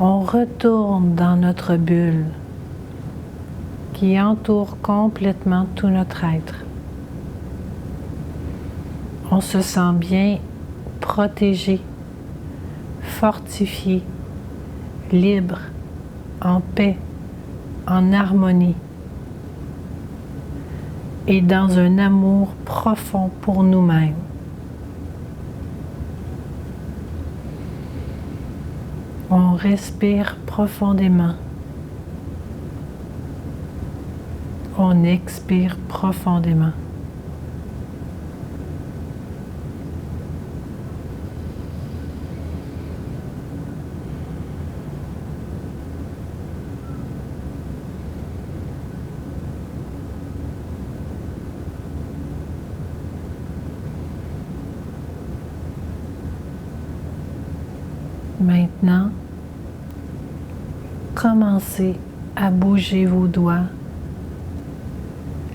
On retourne dans notre bulle qui entoure complètement tout notre être. On se sent bien protégé, fortifié, libre, en paix, en harmonie et dans un amour profond pour nous-mêmes. On respire profondément. On expire profondément. Maintenant, commencez à bouger vos doigts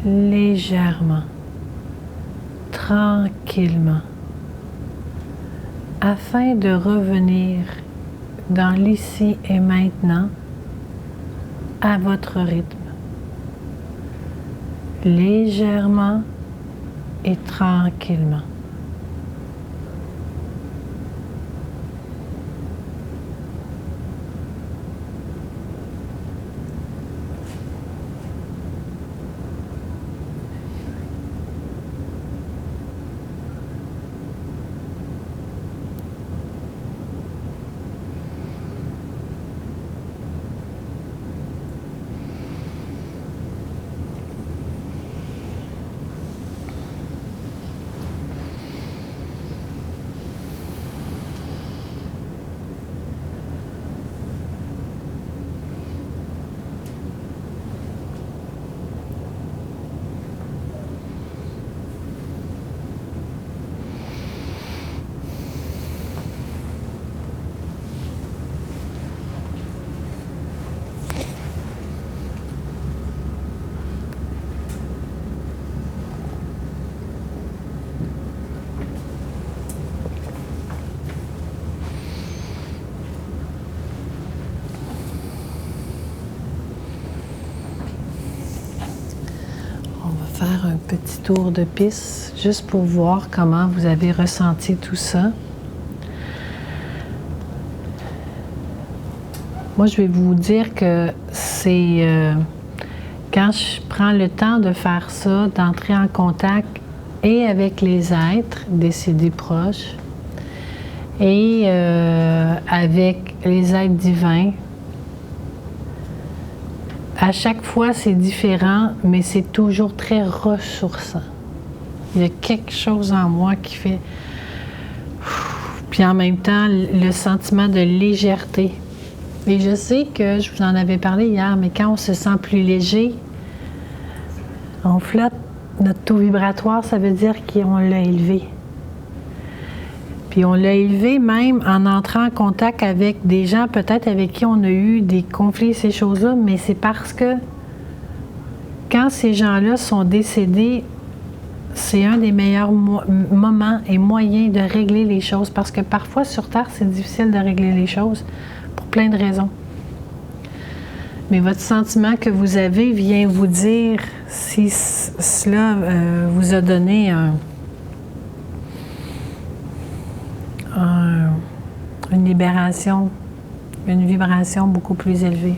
légèrement, tranquillement, afin de revenir dans l'ici et maintenant à votre rythme, légèrement et tranquillement. Faire un petit tour de piste juste pour voir comment vous avez ressenti tout ça. Moi, je vais vous dire que c'est quand je prends le temps de faire ça, d'entrer en contact et avec les êtres décédés proches et avec les êtres divins. À chaque fois, c'est différent, mais c'est toujours très ressourçant. Il y a quelque chose en moi qui fait... Puis en même temps, le sentiment de légèreté. Et je sais que je vous en avais parlé hier, mais quand on se sent plus léger, on flotte. Notre taux vibratoire, ça veut dire qu'on l'a élevé. Puis on l'a élevé même en entrant en contact avec des gens peut-être avec qui on a eu des conflits, ces choses-là, mais c'est parce que quand ces gens-là sont décédés, c'est un des meilleurs moments et moyens de régler les choses, parce que parfois sur Terre, c'est difficile de régler les choses pour plein de raisons. Mais votre sentiment que vous avez vient vous dire si cela vous a donné une libération, une vibration beaucoup plus élevée.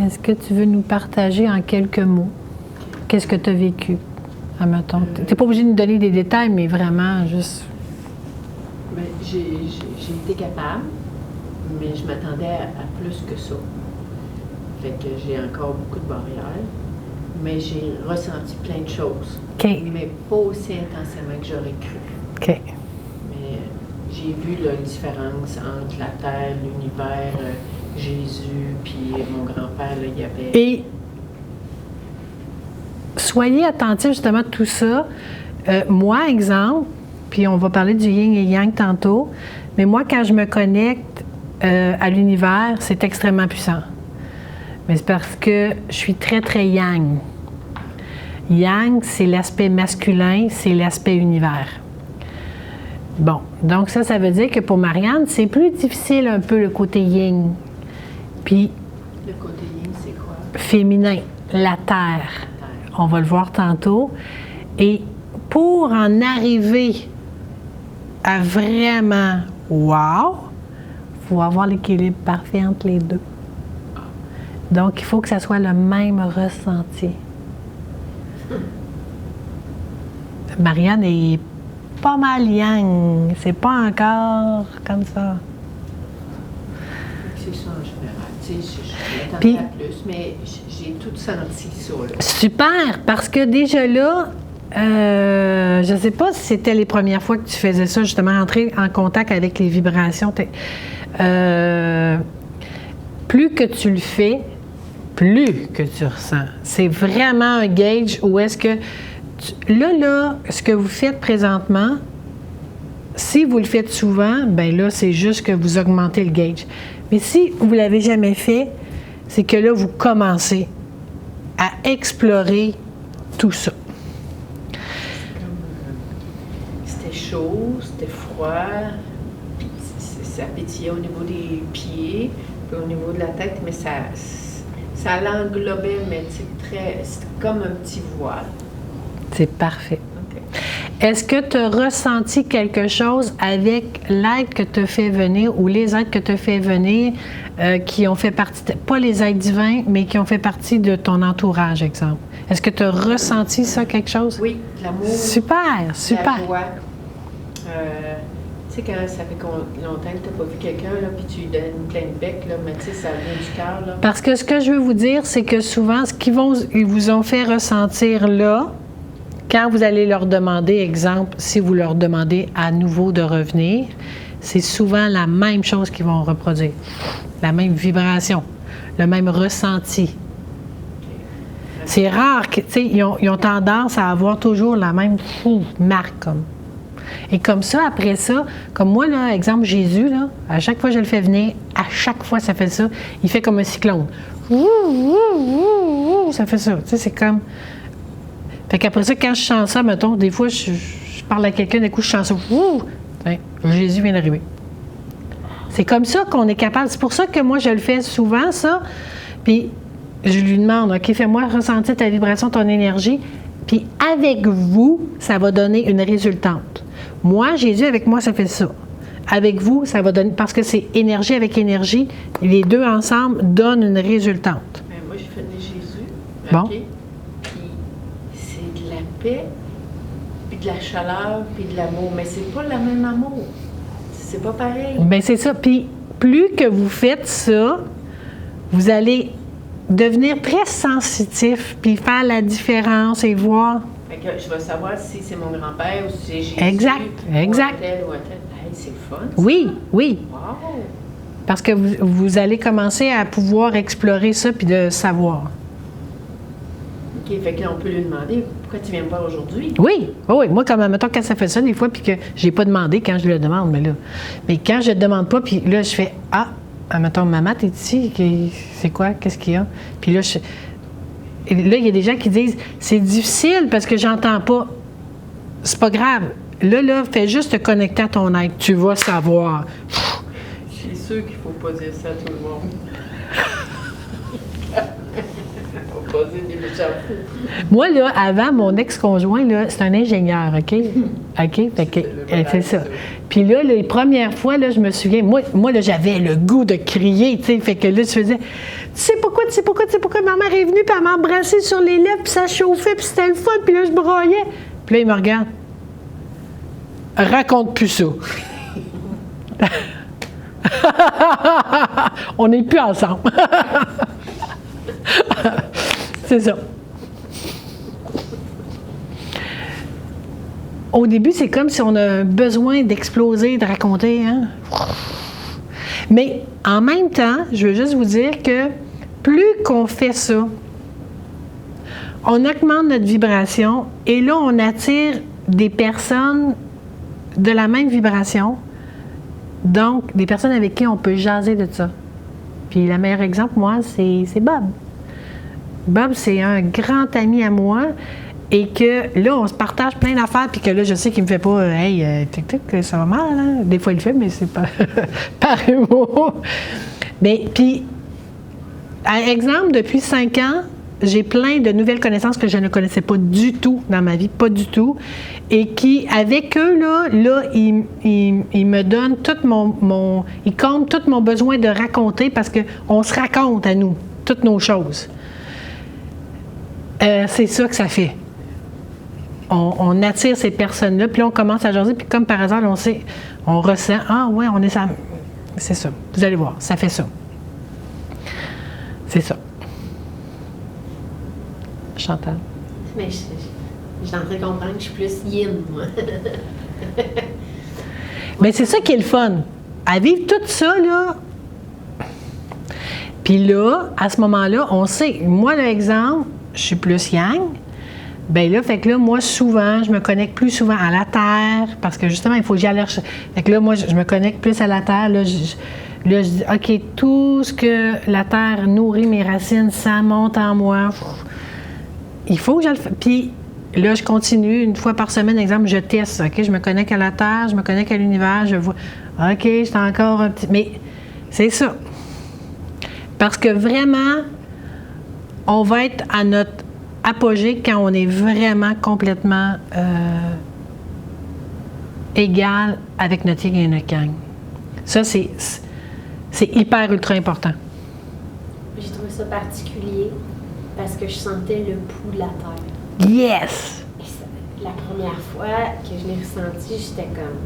Est-ce que tu veux nous partager en quelques mots qu'est-ce que tu as vécu? Tu n'es pas obligé de nous donner des détails, mais vraiment juste... Bien, j'ai été capable, mais je m'attendais à plus que ça. Fait que j'ai encore beaucoup de barrières, mais j'ai ressenti plein de choses. Okay. Mais pas aussi intensément que j'aurais cru. OK. Mais j'ai vu la différence entre la Terre, l'univers, Jésus, puis mon grand-père, là, il y avait... Et soyez attentifs justement à tout ça. Moi, exemple, puis on va parler du yin et yang tantôt, mais moi, quand je me connecte à l'univers, c'est extrêmement puissant. Mais c'est parce que je suis très, très yang. Yang, c'est l'aspect masculin, c'est l'aspect univers. Bon, donc ça veut dire que pour Marianne, c'est plus difficile un peu le côté yin. Puis, Le côté yin, c'est quoi? féminin, la terre. On va le voir tantôt. Et pour en arriver à vraiment wow, il faut avoir l'équilibre parfait entre les deux. Donc, il faut que ça soit le même ressenti. Marianne est pas mal yang. C'est pas encore comme ça. C'est ça en général. Tu sais, je m'attendais Puis- à plus, mais j'ai tout senti ça, là. Super, parce que déjà là, je ne sais pas si c'était les premières fois que tu faisais ça, justement, entrer en contact avec les vibrations. Plus que tu le fais, plus que tu ressens. C'est vraiment un gauge où est-ce que... Là, ce que vous faites présentement, si vous le faites souvent, ben là, c'est juste que vous augmentez le gauge. Mais si vous ne l'avez jamais fait, c'est que là, vous commencez à explorer tout ça. C'était chaud, c'était froid, ça pétillait au niveau des pieds, puis au niveau de la tête, mais ça l'englobait, mais c'est comme un petit voile. C'est parfait. OK. Est-ce que tu as ressenti quelque chose avec l'aide que tu as fait venir ou les aides que tu as fait venir qui ont fait partie, pas les aides divins, mais qui ont fait partie de ton entourage, exemple? Est-ce que tu as ressenti ça, quelque chose? Oui, de l'amour. Super, super. La joie. Tu sais, quand ça fait longtemps que tu n'as pas vu quelqu'un, là, puis tu lui donnes plein de bec, là, mais tu sais, ça vient du cœur, là. Parce que ce que je veux vous dire, c'est que souvent, ils vous ont fait ressentir là, quand vous allez leur demander, exemple, si vous leur demandez à nouveau de revenir, c'est souvent la même chose qu'ils vont reproduire. La même vibration, le même ressenti. C'est rare que, tu sais, ils ont tendance à avoir toujours la même marque, comme. Et comme ça, après ça, comme moi, là, exemple, Jésus, là, à chaque fois que je le fais venir, à chaque fois ça fait ça, il fait comme un cyclone. Ça fait ça. Tu sais, c'est comme... Fait qu'après ça, quand je chante ça, mettons, des fois, je parle à quelqu'un, d'un coup, je chante ça. Jésus vient d'arriver. C'est comme ça qu'on est capable. C'est pour ça que moi, je le fais souvent, ça. Puis, je lui demande, OK, fais-moi ressentir ta vibration, ton énergie. Puis, avec vous, ça va donner une résultante. Moi, Jésus, avec moi, ça fait ça. Avec vous, ça va donner... Parce que c'est énergie avec énergie. Les deux ensemble donnent une résultante. Ben, moi, j'ai fait venir Jésus. Bon. OK? De la paix, puis de la chaleur, puis de l'amour. Mais c'est pas le même amour. C'est pas pareil. Bien, c'est ça. Puis, plus que vous faites ça, vous allez devenir très sensitif, puis faire la différence et voir. Fait que je vais savoir si c'est mon grand-père ou si c'est Jésus. Exact, exact. Ou un tel ou un tel. Hey, c'est le fun. Ça. Oui, oui. Wow! Parce que vous allez commencer à pouvoir explorer ça puis de savoir. OK, fait que là, on peut lui demander pourquoi tu viens me voir aujourd'hui. Oui, oui. Moi, comme, mettons, quand ça fait ça, des fois, puis que j'ai pas demandé quand je le demande, mais quand je ne demande pas, puis là, je fais ah, mettons, maman, t'es ici, c'est quoi, qu'est-ce qu'il y a? Puis là, il y a des gens qui disent c'est difficile parce que j'entends pas. C'est pas grave. Là, fais juste te connecter à ton être. Tu vas savoir. Je suis sûre qu'il faut pas dire ça à tout le monde. Faut pas dire des méchants fous. Moi, là, avant, mon ex-conjoint, là, c'est un ingénieur, OK? OK? Fait que, c'est ça. Puis là, les premières fois, là, je me souviens, moi là, j'avais le goût de crier, tu sais. Fait que là, tu faisais, tu sais pourquoi, ma mère est venue, puis elle m'a embrassé sur les lèvres, puis ça chauffait, puis c'était le fun, puis là, je broyais. Puis là, il me regarde. Raconte plus ça. On n'est plus ensemble. C'est ça. Au début, c'est comme si on a besoin d'exploser, de raconter. Hein? Mais en même temps, je veux juste vous dire que plus qu'on fait ça, on augmente notre vibration et là, on attire des personnes de la même vibration. Donc, des personnes avec qui on peut jaser de ça. Puis le meilleur exemple, moi, c'est Bob. Bob, c'est un grand ami à moi Et que là, on se partage plein d'affaires, puis que là, je sais qu'il me fait pas Hey, tic-tic, ça va mal, hein? Des fois, il le fait, mais c'est pas par humour. Mais puis, exemple, depuis 5 ans, j'ai plein de nouvelles connaissances que je ne connaissais pas du tout dans ma vie, pas du tout. Et qui, avec eux, là ils me donnent tout ils comptent tout mon besoin de raconter parce qu'on se raconte à nous, toutes nos choses. C'est ça que ça fait. On attire ces personnes-là, puis là, on commence à jaser, puis comme par hasard, on ressent, ah ouais, on est ça. C'est ça. Vous allez voir, ça fait ça. C'est ça. Chantal. Mais je suis en train de comprendre que je suis plus yin, moi. Mais c'est ça qui est le fun. À vivre tout ça, là. Puis là, à ce moment-là, on sait, moi, l'exemple, je suis plus yang. Bien là, fait que là, moi, souvent, je me connecte plus souvent à la terre, parce que justement, il faut que j'y aille. Fait que là, moi, je me connecte plus à la terre. Là, je dis, OK, tout ce que la terre nourrit mes racines, ça monte en moi. Il faut que je le fasse. Puis là, je continue, une fois par semaine, exemple, je teste. OK, je me connecte à la terre, je me connecte à l'univers, je vois, OK, c'est encore un petit. Mais c'est ça. Parce que vraiment, on va être à notre apogée quand on est vraiment complètement égal avec notre yin et notre yang. Ça, c'est hyper ultra important. J'ai trouvé ça particulier parce que je sentais le pouls de la terre. Yes! Et la première fois que je l'ai ressenti, j'étais comme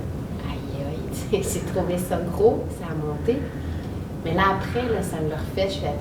aïe aïe, j'ai trouvé ça gros, ça a monté. Mais là après, là, ça me le refait, je fais